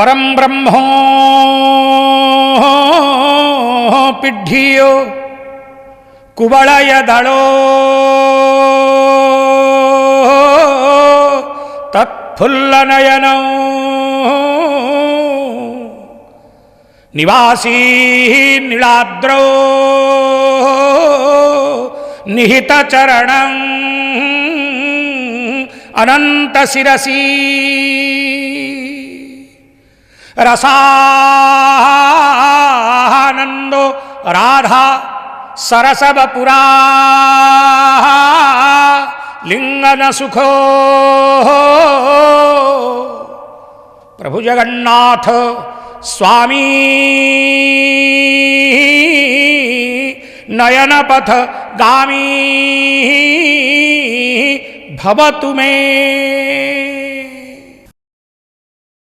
परम ब्रह्मो पिढ्ढियो कुवलय दलो तत्फुल्लनयनो निवासी नीलाद्रौ निहित चरणं अनंत शिरसी रसानंदो राधा सरसवपुरा लिंगन सुखो प्रभु जगन्नाथ स्वामी नयन पथ गामी भवतु मे।